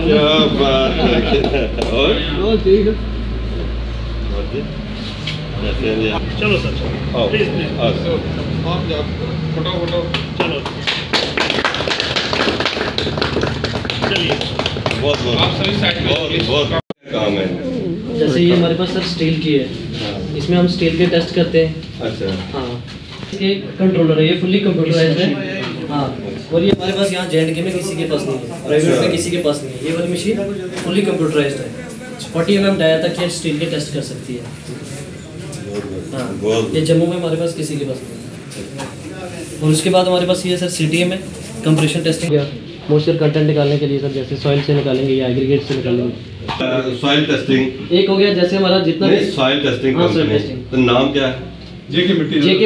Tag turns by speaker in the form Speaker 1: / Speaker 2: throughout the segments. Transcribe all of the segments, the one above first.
Speaker 1: क्या बात है। और ठीक है, चलो सर फोटो चलो चलिए। बहुत काम है।
Speaker 2: जैसे ये हमारे पास सर स्टील की है, इसमें हम स्टील के टेस्ट करते हैं।
Speaker 1: अच्छा
Speaker 2: हाँ, ये कंट्रोलर है, ये फुल्ली कंप्यूटराइज्ड है। हाँ, और ये हमारे पास यहाँ JNK में किसी के पास नहीं है, प्राइवेट में किसी के पास नहीं है। ये वाली मशीन फुल्ली कंप्यूटराइज्ड है, 40 mm डाया तक ये स्टील के टेस्ट कर सकती है। हाँ, ये जम्मू में हमारे पास किसी के पास नहीं है। और उसके बाद हमारे पास ये सर CTM है, कंप्रेशन टेस्टिंग, मॉइस्चर कंटेंट निकालने के लिए सर, जैसे सॉइल से निकालेंगे या एग्रीगेट से निकालेंगे।
Speaker 1: सॉइल टेस्टिंग
Speaker 2: एक हो गया, जैसे हमारा जितना भी
Speaker 1: सॉइल टेस्टिंग कंपनी, तो नाम क्या है? JK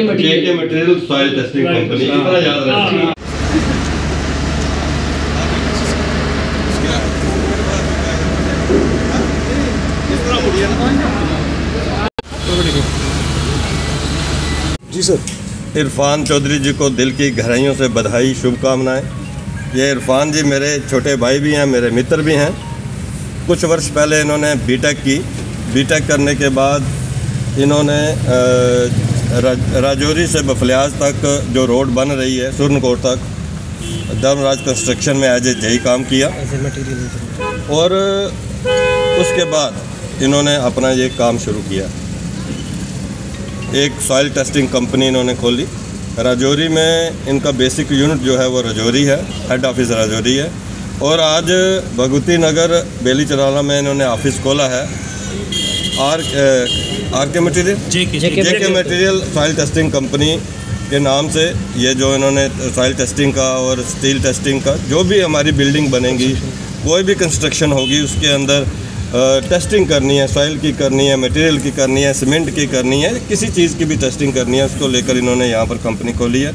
Speaker 1: material soil testing company, इतना याद रखना।
Speaker 3: जी सर।
Speaker 1: इरफान चौधरी जी को दिल की गहराइयों से बधाई, शुभकामनाएं। ये इरफान जी मेरे छोटे भाई भी हैं, मेरे मित्र भी हैं। कुछ वर्ष पहले इन्होंने बीटेक की। बीटेक करने के बाद इन्होंने राजौरी से बफलियाज तक जो रोड बन रही है सुरनकोट तक, धर्मराज कंस्ट्रक्शन में एज ए जेई काम किया। और उसके बाद इन्होंने अपना ये काम शुरू किया। एक सॉइल टेस्टिंग कंपनी इन्होंने खोली राजौरी में। इनका बेसिक यूनिट जो है वो राजौरी है, हेड ऑफिस राजौरी है। और आज भगवती नगर बेली चराला में इन्होंने ऑफिस खोला है। JK material soil testing company के नाम से। ये जो इन्होंने सॉइल टेस्टिंग का और स्टील टेस्टिंग का, जो भी हमारी बिल्डिंग बनेंगी, कोई भी कंस्ट्रक्शन होगी, उसके अंदर टेस्टिंग करनी है, सॉइल की करनी है, मटेरियल की करनी है, सीमेंट की करनी है, किसी चीज़ की भी टेस्टिंग करनी है, उसको लेकर इन्होंने यहाँ पर कंपनी खोली है।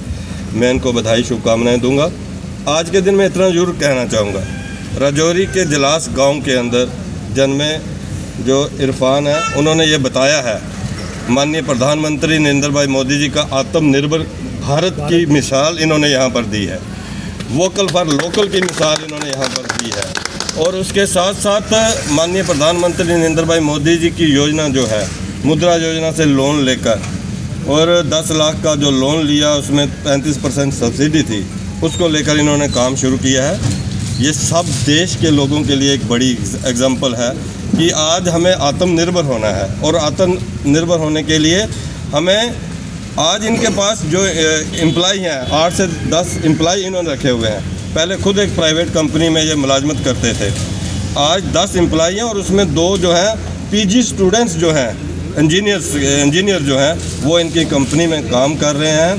Speaker 1: मैं इनको बधाई, शुभकामनाएं दूंगा। आज के दिन में इतना ज़रूर कहना चाहूँगा, राजौरी के जलास गांव के अंदर जन्मे जो इरफान है, उन्होंने ये बताया है, माननीय प्रधानमंत्री नरेंद्र भाई मोदी जी का आत्मनिर्भर भारत की मिसाल इन्होंने यहाँ पर दी है। वोकल फॉर लोकल की मिसाल इन्होंने यहाँ पर दी है। और उसके साथ साथ माननीय प्रधानमंत्री नरेंद्र भाई मोदी जी की योजना जो है, मुद्रा योजना से लोन लेकर, और 10 लाख का जो लोन लिया उसमें 35% सब्सिडी थी, उसको लेकर इन्होंने काम शुरू किया है। ये सब देश के लोगों के लिए एक बड़ी एग्जाम्पल है कि आज हमें आत्मनिर्भर होना है। और आत्मनिर्भर होने के लिए हमें, आज इनके पास जो एम्प्लॉई हैं, 8 से 10 एम्प्लॉई इन्होंने रखे हुए हैं। पहले खुद एक प्राइवेट कंपनी में ये मुलाजमत करते थे। आज 10 एम्प्लॉई हैं और उसमें 2 जो हैं PG स्टूडेंट्स जो हैं, इंजीनियर जो हैं, वो इनकी कंपनी में काम कर रहे हैं।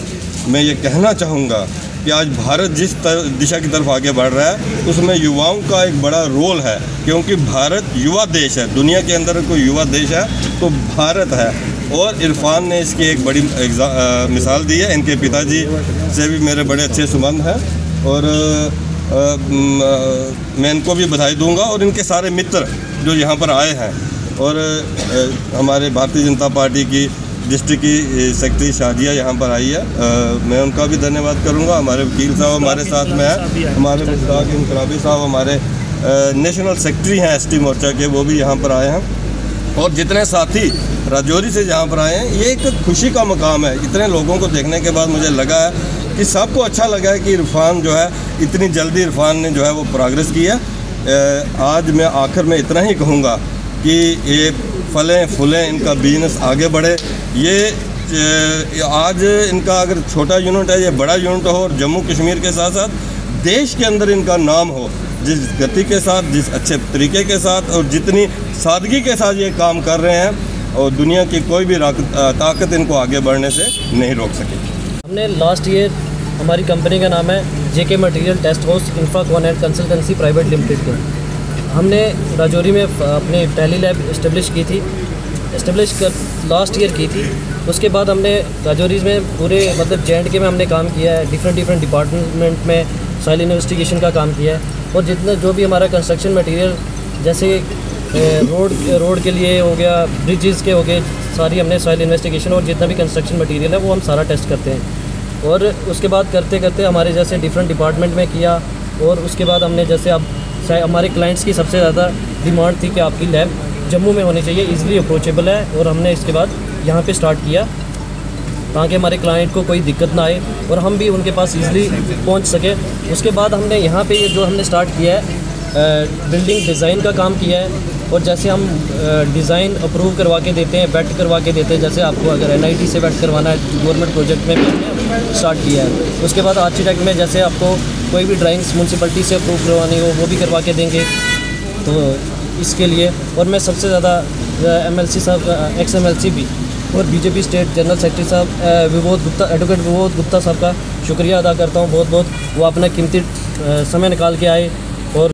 Speaker 1: मैं ये कहना चाहूँगा कि आज भारत जिस दिशा की तरफ आगे बढ़ रहा है, उसमें युवाओं का एक बड़ा रोल है, क्योंकि भारत युवा देश है। दुनिया के अंदर कोई युवा देश है तो भारत है। और इरफान ने इसकी एक बड़ी मिसाल दी है। इनके पिताजी से भी मेरे बड़े अच्छे संबंध हैं और मैं इनको भी बधाई दूंगा। और इनके सारे मित्र जो यहाँ पर आए हैं, और हमारे भारतीय जनता पार्टी की डिस्ट्रिक्ट की सेक्रेटरी शाजिया यहाँ पर आई है, मैं उनका भी धन्यवाद करूँगा। हमारे वकील साहब हमारे साथ में हैं, हमारे मुश्ताक इनकलाबी साहब हमारे नेशनल सेक्रेटरी हैं ST मोर्चा के, वो भी यहाँ पर आए हैं। और जितने साथी राजौरी से यहाँ पर आए हैं, ये एक खुशी का मकाम है। इतने लोगों को देखने के बाद मुझे लगा है कि सबको अच्छा लगा है कि इरफान जो है, इतनी जल्दी इरफान ने जो है वो प्रोग्रेस की है। आज मैं आखिर में इतना ही कहूँगा कि ये फलें फूलें, इनका बिजनेस आगे बढ़े। ये आज इनका अगर छोटा यूनिट है, ये बड़ा यूनिट हो, और जम्मू कश्मीर के साथ साथ देश के अंदर इनका नाम हो, जिस गति के साथ, जिस अच्छे तरीके के साथ और जितनी सादगी के साथ ये काम कर रहे हैं, और दुनिया की कोई भी ताकत इनको आगे बढ़ने से नहीं रोक सकेगी।
Speaker 2: हमने लास्ट ईयर, हमारी कंपनी का नाम है JK material test house infracon and consultancy private limited के। हमने राजौरी में अपनी पहली लैब इस्टेब्लिश की थी, लास्ट ईयर की थी। उसके बाद हमने राजौरी में पूरे मतलब JNK में हमने काम किया है, डिफरेंट डिपार्टमेंट में सॉइल इन्वेस्टिगेशन का काम किया है। और जितना जो भी हमारा कंस्ट्रक्शन मटेरियल, जैसे रोड के लिए हो गया, ब्रिजेस के हो गए, सारी हमने सॉइल इन्वेस्टिगेशन और जितना भी कंस्ट्रक्शन मटेरियल है वो हम सारा टेस्ट करते हैं। और उसके बाद करते करते हमारे जैसे डिफरेंट डिपार्टमेंट में किया, और उसके बाद हमने जैसे अब हमारे क्लाइंट्स की सबसे ज़्यादा डिमांड थी कि आपकी लैब जम्मू में होनी चाहिए, इजीली अप्रोचेबल है, और हमने इसके बाद यहाँ पे स्टार्ट किया ताकि हमारे क्लाइंट को कोई दिक्कत ना आए और हम भी उनके पास इजीली पहुँच सके। उसके बाद हमने यहाँ पे ये जो हमने स्टार्ट किया है बिल्डिंग डिज़ाइन का काम किया है, और जैसे हम डिज़ाइन अप्रूव करवा के देते हैं, वेट करवा के देते हैं, जैसे आपको अगर NIT से वेट करवाना है गवर्नमेंट प्रोजेक्ट में भी हमने स्टार्ट किया है। उसके बाद आर्किटेक्ट में जैसे आपको कोई भी ड्राइंग्स म्यूनसिपलिटी से अप्रूव करवानी हो वो भी करवा के देंगे। तो इसके लिए और मैं सबसे ज़्यादा MLC साहब ex-MLC भी और BJP स्टेट जनरल सेक्रेटरी साहब विबोध गुप्ता, एडवोकेट विबोध गुप्ता साहब का शुक्रिया अदा करता हूँ बहुत बहुत। वो अपना कीमती समय निकाल के आए